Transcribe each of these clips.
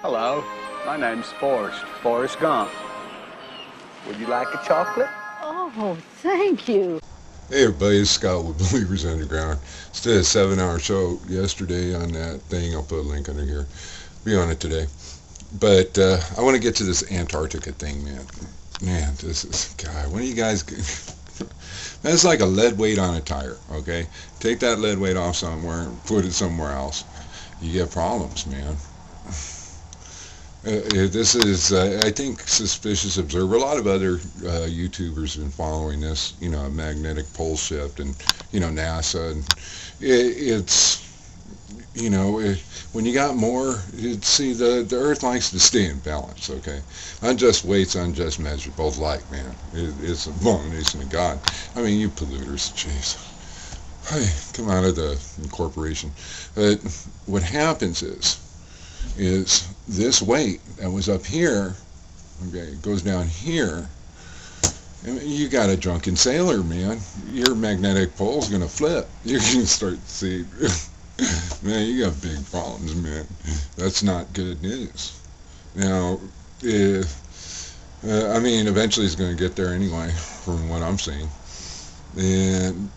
Hello, my name's Forrest Gump. Would you like a chocolate? Oh, thank you. Hey everybody, it's Scott with Believers Underground. Just did a 7-hour show yesterday on that thing. I'll put a link under here. Be on it today. But I want to get to this Antarctica thing, man. Man, this is, God, when are you guys... That's like a lead weight on a tire, okay? Take that lead weight off somewhere and put it somewhere else. You get problems, man. This is, I think, Suspicious Observer. A lot of other YouTubers have been following this, magnetic pole shift and, NASA. And it's, when you got more, see, the Earth likes to stay in balance, okay? Unjust weights, unjust measures, both like, man. It's an abomination of God. I mean, you polluters, jeez. Hey, come out of the corporation. But what happens is this weight that was up here, okay, goes down here, and you got a drunken sailor, man. Your magnetic pole's going to flip. You're going to start to see, man, you got big problems, man. That's not good news. Now, I mean, eventually it's going to get there anyway, from what I'm seeing. And,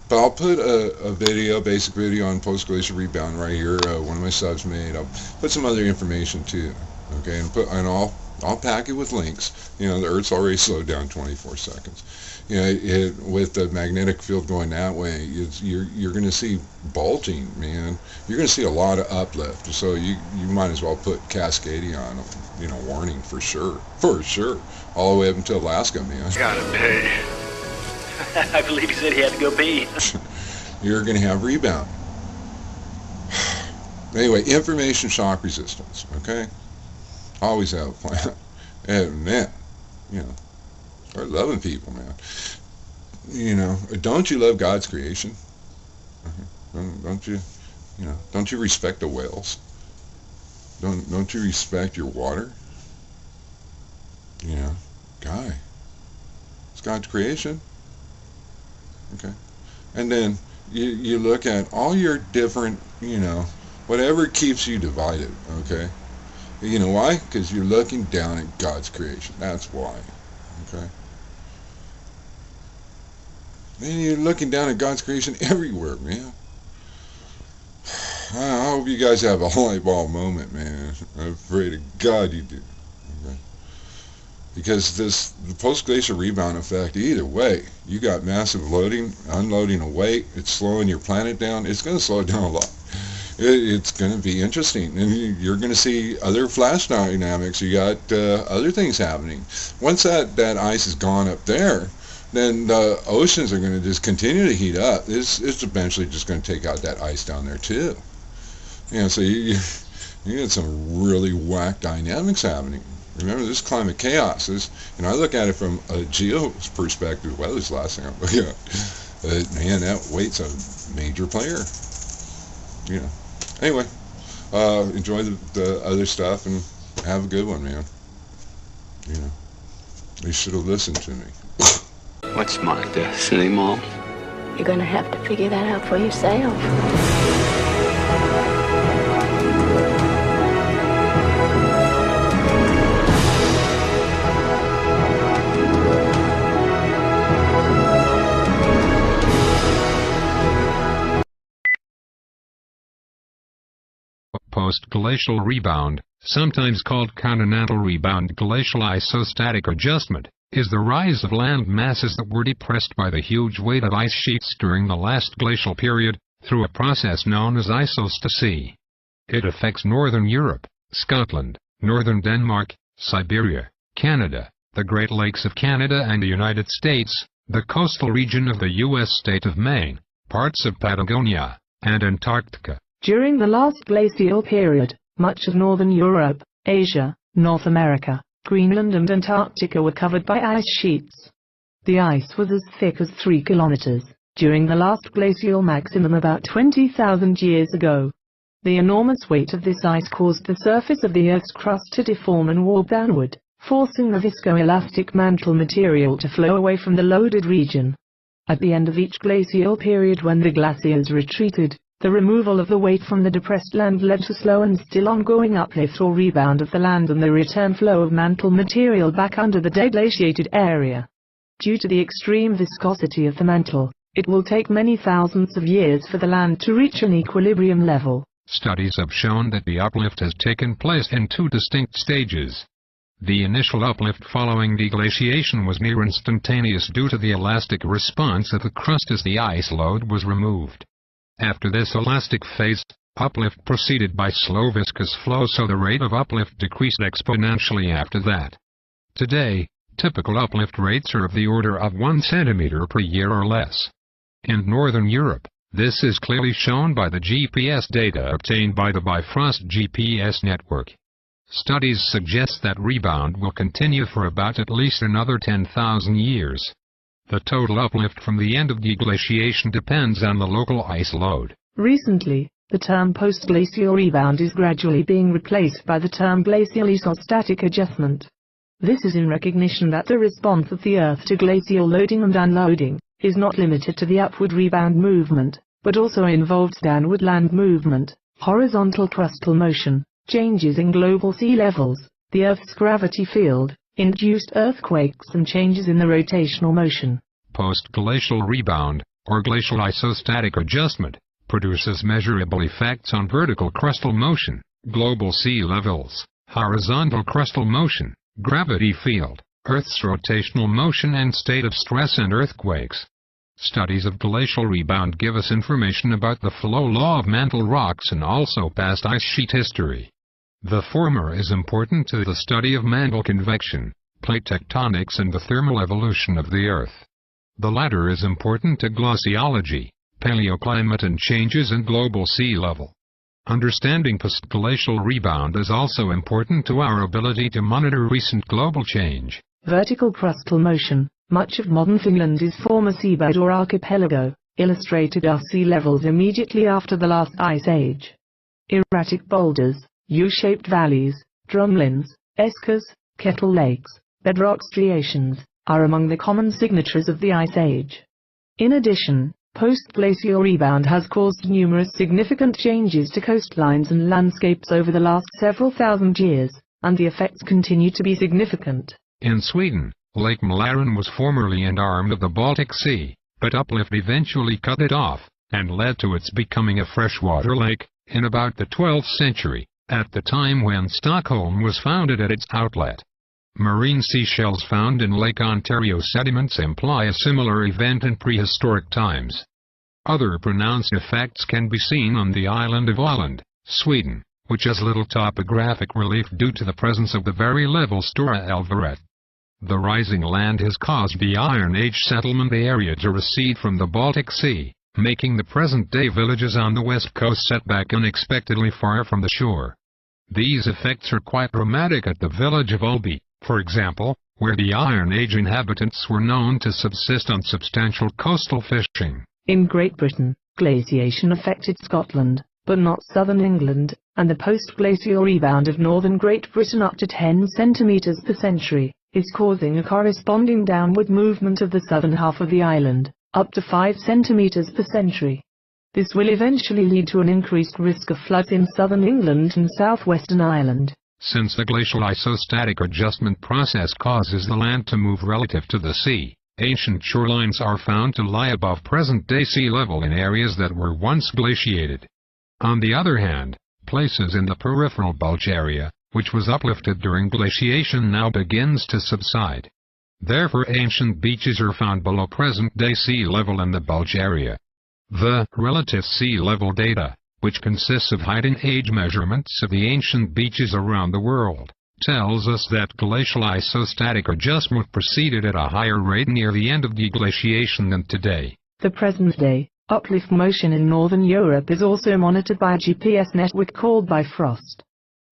but I'll put a video, basic video on post-glacial rebound right here. One of my subs made. I'll put some other information too. Okay, and I'll pack it with links. The Earth's already slowed down 24 seconds. With the magnetic field going that way, you're going to see bulging, man. You're going to see a lot of uplift. So you might as well put Cascadia on them. Warning for sure, all the way up until Alaska, man. Gotta pay. I believe he said he had to go pee. You're going to have rebound. Anyway, information shock resistance, okay? Always have a plan. And man, start loving people, man. Don't you love God's creation? Don't you, don't you respect the whales? Don't you respect your water? Guy, it's God's creation. Okay, and then you look at all your different, whatever keeps you divided, okay? You know why? Because you're looking down at God's creation. That's why, okay? And you're looking down at God's creation everywhere, man. I hope you guys have a light bulb moment, man. I pray to God you do. Okay? Because the post-glacial rebound effect, either way, you got massive loading, unloading of weight, it's slowing your planet down. It's going to slow it down a lot. It's going to be interesting, and you're going to see other flash dynamics. You got other things happening. Once that ice is gone up there, then the oceans are going to just continue to heat up. It's eventually just going to take out that ice down there too. So you get some really whack dynamics happening. Remember, this climate chaos is, I look at it from a geo perspective. Weather's the last thing I'm looking at. Man, that weight's a major player. Anyway, enjoy the other stuff and have a good one, man. They should have listened to me. What's my destiny, Mom? You're gonna have to figure that out for yourself. Post-glacial rebound, sometimes called continental rebound, glacial isostatic adjustment, is the rise of land masses that were depressed by the huge weight of ice sheets during the last glacial period, through a process known as isostasy. It affects northern Europe, Scotland, northern Denmark, Siberia, Canada, the Great Lakes of Canada and the United States, the coastal region of the U.S. state of Maine, parts of Patagonia, and Antarctica. During the last glacial period, much of northern Europe, Asia, North America, Greenland and Antarctica were covered by ice sheets. The ice was as thick as 3 kilometers, during the last glacial maximum about 20,000 years ago. The enormous weight of this ice caused the surface of the Earth's crust to deform and warp downward, forcing the viscoelastic mantle material to flow away from the loaded region. At the end of each glacial period, when the glaciers retreated, The removal of the weight from the depressed land led to slow and still ongoing uplift or rebound of the land and the return flow of mantle material back under the deglaciated area. Due to the extreme viscosity of the mantle, it will take many thousands of years for the land to reach an equilibrium level. Studies have shown that the uplift has taken place in two distinct stages. The initial uplift following deglaciation was near instantaneous due to the elastic response of the crust as the ice load was removed. After this elastic phase, uplift proceeded by slow viscous flow, so the rate of uplift decreased exponentially after that. Today, typical uplift rates are of the order of 1 centimeter per year or less. In Northern Europe, this is clearly shown by the GPS data obtained by the Bifrost GPS network. Studies suggest that rebound will continue for about at least another 10,000 years. The total uplift from the end of deglaciation depends on the local ice load. Recently, the term post-glacial rebound is gradually being replaced by the term glacial isostatic adjustment. This is in recognition that the response of the Earth to glacial loading and unloading is not limited to the upward rebound movement, but also involves downward land movement, horizontal crustal motion, changes in global sea levels, the Earth's gravity field, induced earthquakes and changes in the rotational motion. Post-glacial rebound, or glacial isostatic adjustment, produces measurable effects on vertical crustal motion, global sea levels, horizontal crustal motion, gravity field, Earth's rotational motion and state of stress and earthquakes. Studies of glacial rebound give us information about the flow law of mantle rocks and also past ice sheet history. The former is important to the study of mantle convection, plate tectonics and the thermal evolution of the Earth. The latter is important to glaciology, paleoclimate and changes in global sea level. Understanding post-glacial rebound is also important to our ability to monitor recent global change. Vertical crustal motion. Much of modern Finland is former seabed or archipelago, illustrated are sea levels immediately after the last ice age. Erratic boulders, U-shaped valleys, drumlins, eskers, kettle lakes, bedrock striations, are among the common signatures of the ice age. In addition, post-glacial rebound has caused numerous significant changes to coastlines and landscapes over the last several thousand years, and the effects continue to be significant. In Sweden, Lake Mälaren was formerly an arm of the Baltic Sea, but uplift eventually cut it off, and led to its becoming a freshwater lake, in about the 12th century, at the time when Stockholm was founded at its outlet. Marine seashells found in Lake Ontario sediments imply a similar event in prehistoric times. Other pronounced effects can be seen on the island of Åland, Sweden, which has little topographic relief due to the presence of the very level Stora Älvret. The rising land has caused the Iron Age settlement area to recede from the Baltic Sea, making the present-day villages on the west coast set back unexpectedly far from the shore. These effects are quite dramatic at the village of Ulby, for example, where the Iron Age inhabitants were known to subsist on substantial coastal fishing. In Great Britain, glaciation affected Scotland, but not southern England, and the post-glacial rebound of northern Great Britain up to 10 centimeters per century is causing a corresponding downward movement of the southern half of the island, up to 5 centimeters per century. This will eventually lead to an increased risk of floods in southern England and southwestern Ireland. Since the glacial isostatic adjustment process causes the land to move relative to the sea, ancient shorelines are found to lie above present-day sea level in areas that were once glaciated. On the other hand, places in the peripheral bulge area, which was uplifted during glaciation, now begins to subside. Therefore, ancient beaches are found below present-day sea level in the bulge area. The relative sea level data, which consists of height and age measurements of the ancient beaches around the world, tells us that glacial isostatic adjustment proceeded at a higher rate near the end of deglaciation than today. The present-day uplift motion in northern Europe is also monitored by a GPS network called Bifrost.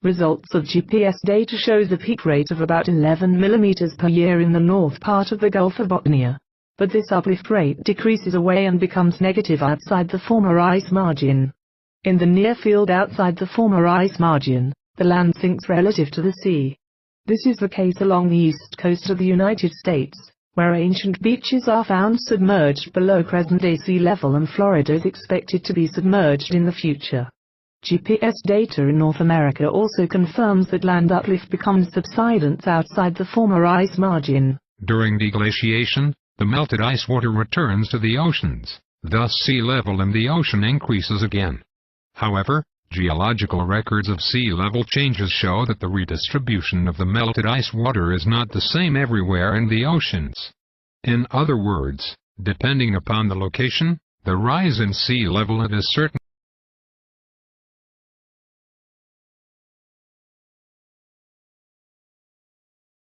Results of GPS data shows a peak rate of about 11 millimeters per year in the north part of the Gulf of Bothnia. But this uplift rate decreases away and becomes negative outside the former ice margin. In the near field outside the former ice margin, the land sinks relative to the sea. This is the case along the east coast of the United States, where ancient beaches are found submerged below present-day sea level, and Florida is expected to be submerged in the future. GPS data in North America also confirms that land uplift becomes subsidence outside the former ice margin. During deglaciation, the melted ice water returns to the oceans, thus sea level in the ocean increases again. However, geological records of sea level changes show that the redistribution of the melted ice water is not the same everywhere in the oceans. In other words, depending upon the location, the rise in sea level at a certain